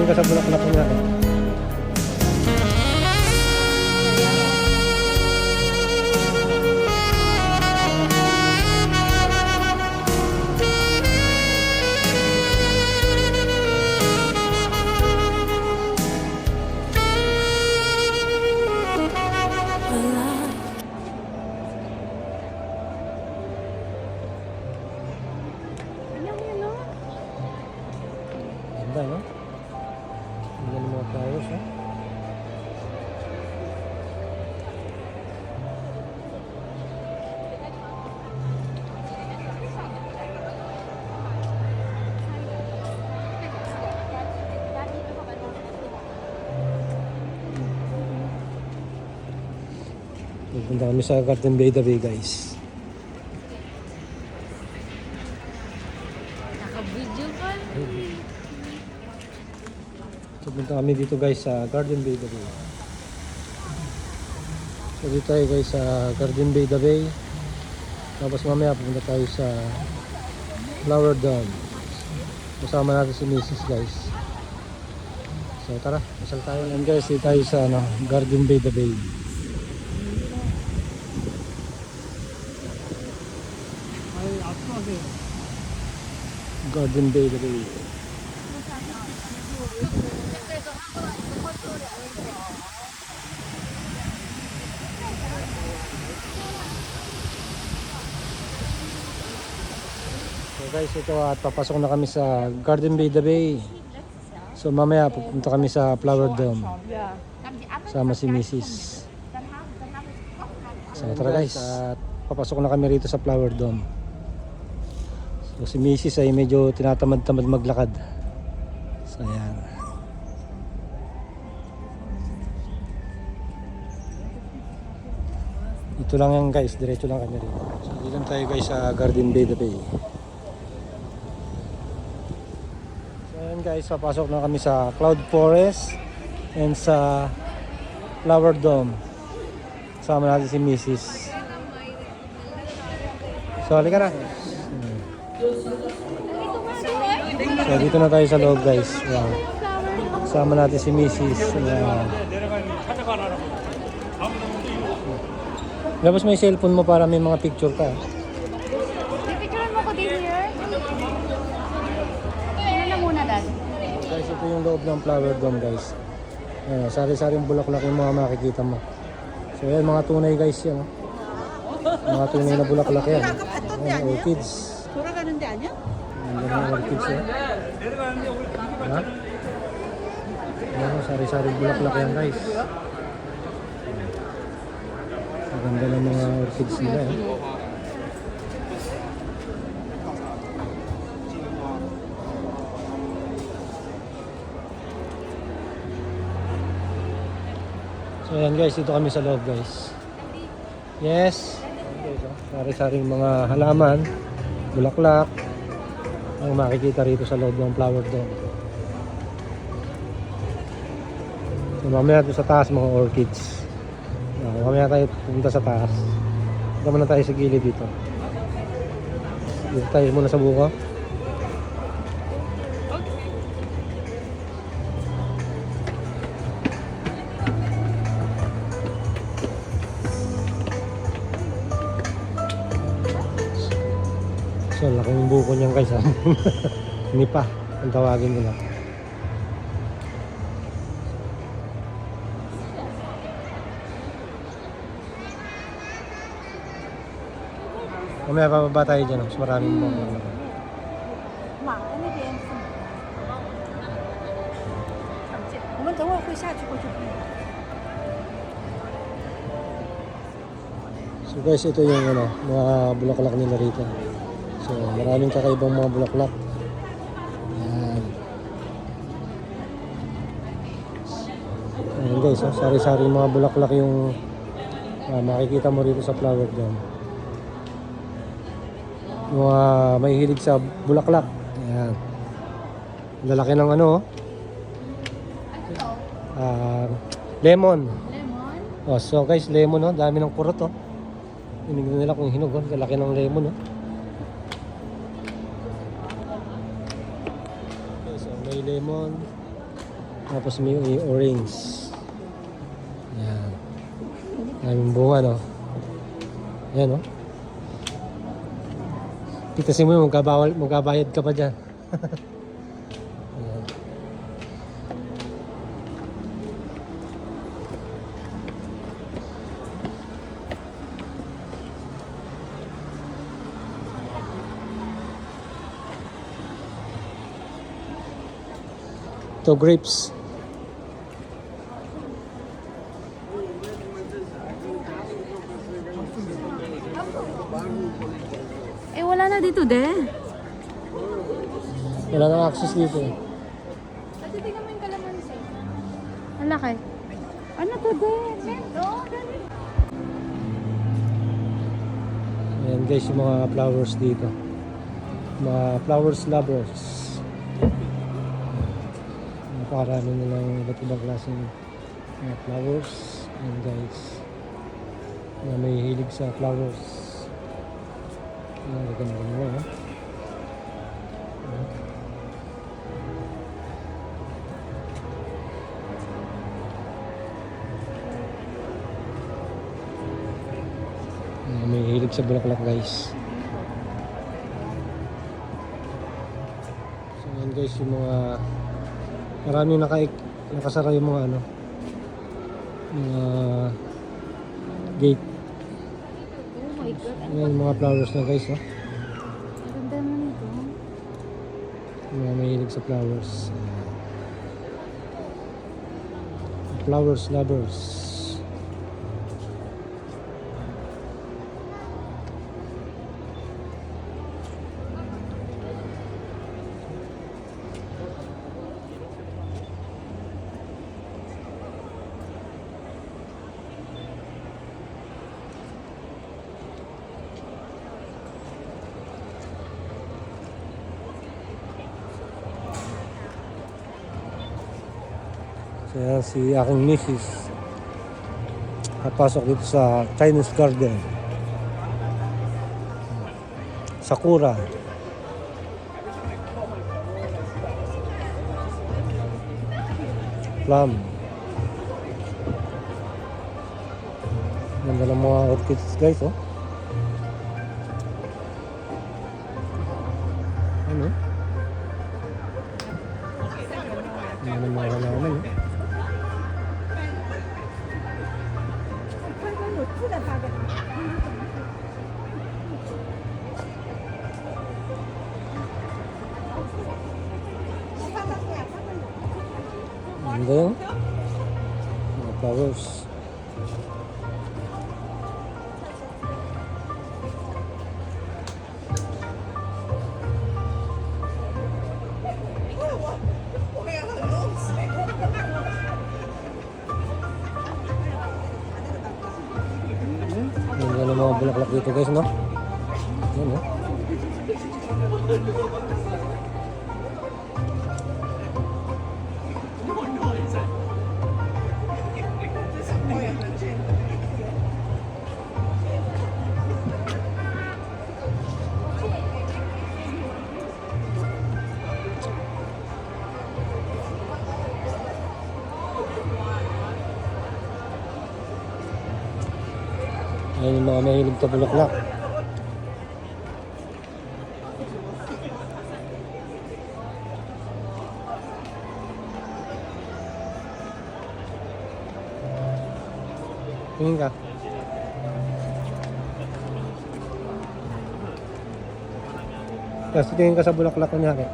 Tingin ka sa bulaklak niya. Ganda, no? Ganda ng mga flowers, ha? Pupunta kami sa Garden Bay guys. Naka-video ka? Pupunta kami dito guys sa Garden Bay. So dito tayo guys sa Garden Bay. Tapos mamaya pupunta tayo sa Flower Dome. Kasama natin si Mrs. guys. So tara, masal tayo. And guys, dito tayo sa Garden Bay. Garden Bay. So guys, ito at papasok na kami sa Garden Bay. So mamaya pupunta kami sa Flower Dome. Sama si Mrs. So tara guys, at papasok na kami rito sa Flower Dome. So si Mrs. ay medyo tinatamad-tamad maglakad. So ayan. Ito lang yan guys, diretso lang kami rito. So dito lang tayo guys sa Garden Bay. So ayan guys, papasok na kami sa Cloud Forest and sa Flower Dome. Kasama natin si Mrs. So halika na. So dito na tayo sa loob guys. Wow. Kasama natin si Mrs. Labas mo yung cellphone mo para may mga picture ka. Pipicturean mo ko din here? Ano na muna, Dad? Guys, ito yung loob ng Flower Dome guys. Sari-saring bulaklak yung mga makikita mo. So yan, mga tunay guys yan. Mga tunay na bulaklak yan. Ayan, orchids. Ayan mga orchids yan. Ha? Ayan, sari-saring bulaklak yan guys. Maganda ng mga orchids nila eh. So ayan guys, dito kami sa loob guys. Yes. Okay, so, sari-saring mga halaman, bulaklak ang makikita rito sa loob ng Flower Dome. So mamaya dito sa taas mga orchids. Mamaya tayo pupunta sa taas. Punta muna tayo sa gilid dito. Dito tayo muna sa buko. So laking buko niyan guys. Nipa ang tawagin nila. Mamaya bababa tayo dyan, mas maraming mga So guys, ito yung mga bulaklak nila rito. So maraming kakaibang mga bulaklak. Ayan. Ayan guys, sari-sari mga bulaklak yung makikita mo rito sa Flower Dome. Mga may hilig sa bulaklak. Ayan. Lalaki ng lemon. Oh, so guys, lemon dami ng kurot Tinignan nila kung hinog lalaki ng lemon Okay, so may lemon. Tapos may orange. Yan. Maraming bunga, no? Yan, no? Titasin mo yun, magkabayad ka pa dyan. Ayan. Ito, grapes. Eh, wala na dito, de. Wala nang access dito eh. Kasi tingnan mo yung kalamansi. Ang laki. Ano to, de? Oh, dali. Ayan guys, yung mga flowers dito. Mga flowers lovers. Napakarami nilang iba't ibang klaseng mga flowers. Ayan guys. Na may hilig sa flowers. Ayan, ganda mo, no? May hilig sa bulaklak guys. So yan guys, yung mga maraming nakasara yung mga ano, mga gate. Oh my God. Ayan yung mga flowers na guys, no? Ganda mo nito. Yung mga may hilig sa flowers. Flowers lovers. Kaya si aking misis napasok dito sa Chinese Garden. Sakura. Plum. Ganda ng mga orchids guys, oh. Ano? Ano mga halaman, eh. Ganda yun. Mga flowers. Ganda ng mga bulaklak dito guys, no? Yan, no? Ayan yung mga mahilig sa bulaklak. Tingin ka. Kasi tingin ka sa bulaklak kunyari.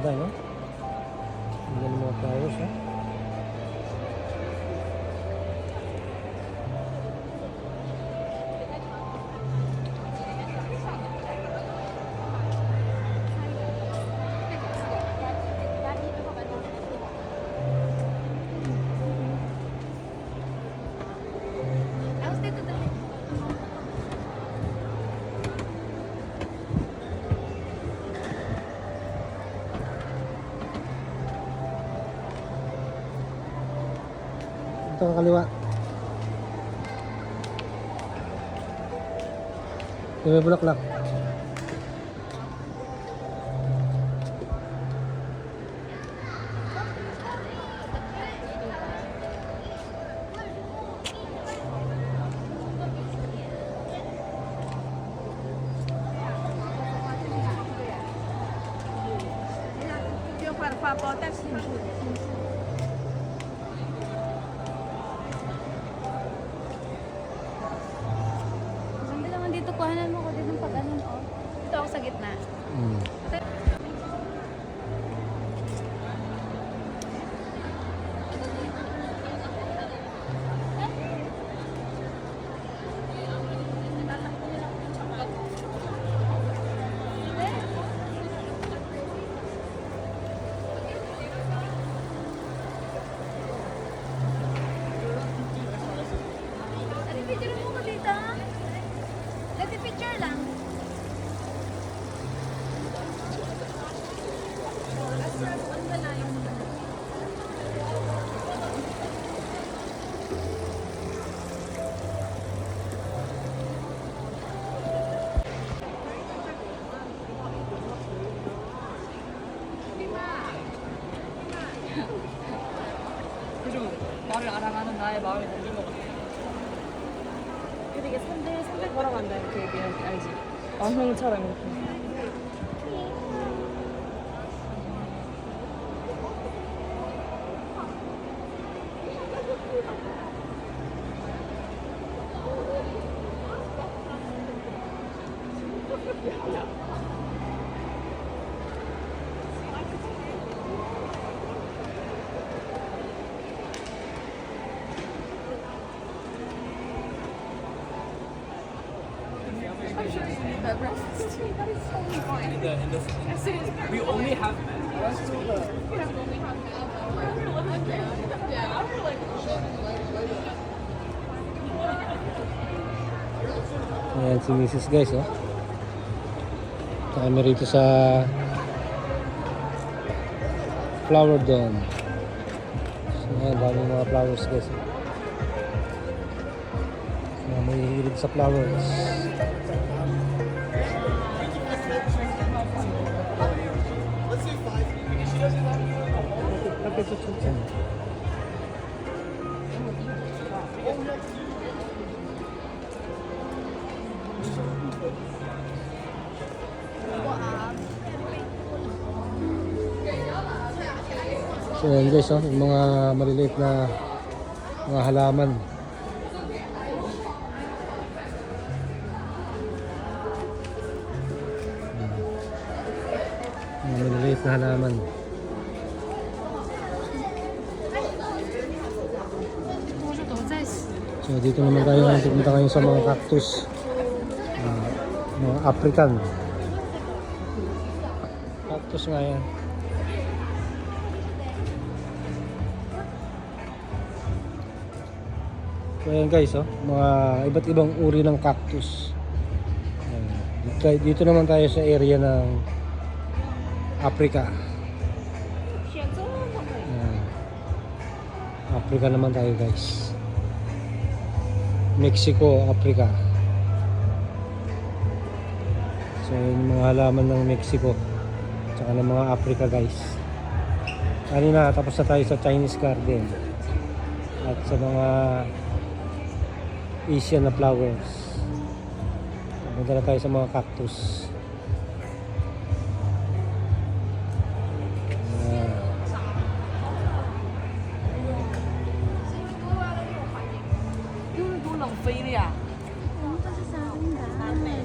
Ganda, no? Ganda ng mga dito kaliwa. Yung may bulaklak. Sandi naman dito, kuhanan mo ko din ng pag-anon, oh. Dito ako sa gitna. Hmm. Ano, picture mo ko dito? Nagpipicture lang. 좀 말을 알아가는 나의 마음이 담긴 것 같아. 근데 이게 선배 걸어간다 이렇게 얘기하는 알지? 왕형처럼 이렇게. We only have Ayan si Mrs. guys, oh. Kami rito sa Flower Dome. So, ayan, dami mga flowers guys, oh. So, may hilig sa flowers. So ayan guys, oh, yung mga maliliit na mga halaman. Mga maliliit na halaman. So dito naman tayo pupunta ngayon sa mga cactus. Mga African. Cactus nga yan. So ayan guys, oh, mga iba't ibang uri ng cactus. Ayan. Dito naman tayo sa area ng Africa. Ayan. Africa naman tayo guys. Mexico, Africa. So yung mga halaman ng Mexico tsaka ng mga Africa guys. Kanina tapos na tayo sa Chinese garden at sa mga Asian na flowers. Punta na tayo sa mga cactus. Ano kasi sa akin dami?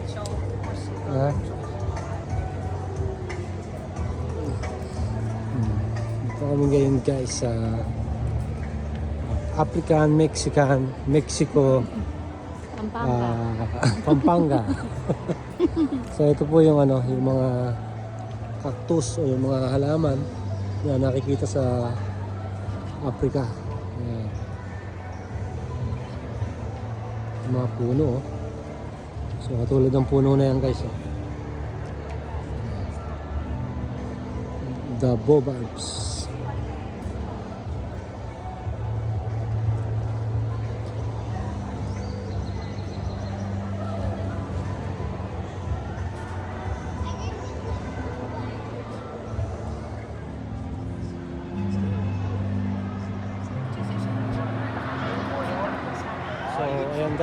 Ha? Ito kami ngayon guys sa African, Mexican, Mexico, Pampanga. So ito po yung ano, yung mga cactus o yung mga halaman na nakikita sa Africa. Ayan. Yung mga puno, oh. So katulad ng puno na yan guys, oh. The baobabs.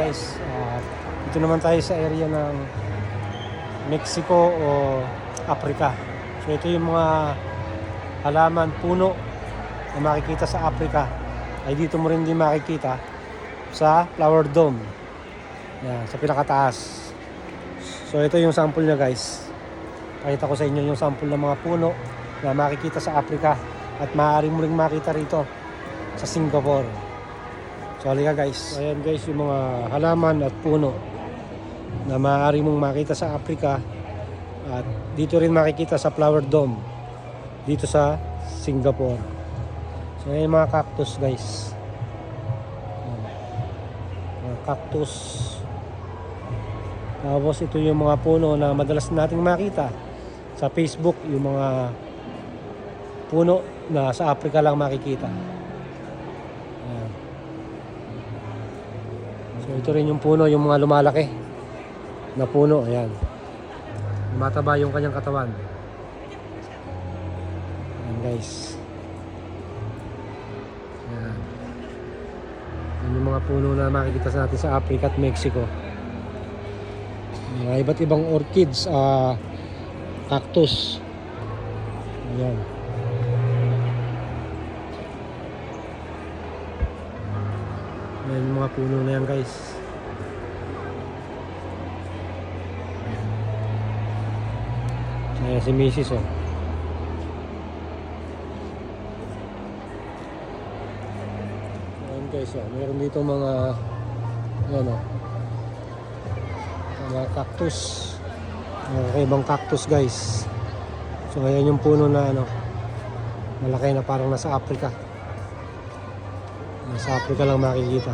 guys, dito naman tayo sa area ng Mexico o Africa. So ito yung mga halaman, puno na makikita sa Africa. Ay dito mo rin din makikita sa Flower Dome. Yan, sa pinakataas. So ito yung sample niya guys. Pakita ko sa inyo yung sample ng mga puno na makikita sa Africa at maaari mo rin makita rito sa Singapore. So halika guys. So, ayan guys yung mga halaman at puno na maaari mong makita sa Africa at dito rin makikita sa Flower Dome dito sa Singapore. So ayan mga cactus guys. Ayan. Mga cactus. Tapos ito yung mga puno na madalas nating makita sa Facebook, yung mga puno na sa Africa lang makikita. Ayan. So ito rin yung puno, yung mga lumalaki na puno, ayan. Mataba yung kanyang katawan. Ayan guys. Ayan. Ayan yung mga puno na makikita sa natin sa Africa at Mexico. Ayan, iba't ibang orchids, cactus. Ayan. Ayan yung mga puno na yan guys. Ayan si Mrs. Oh. Ayan guys, oh. Meron dito mga ayan oh. Mga cactus. Mga kakaibang cactus guys. So ayan yung puno na ano, malaki na parang nasa Africa. Nasa Africa lang makikita.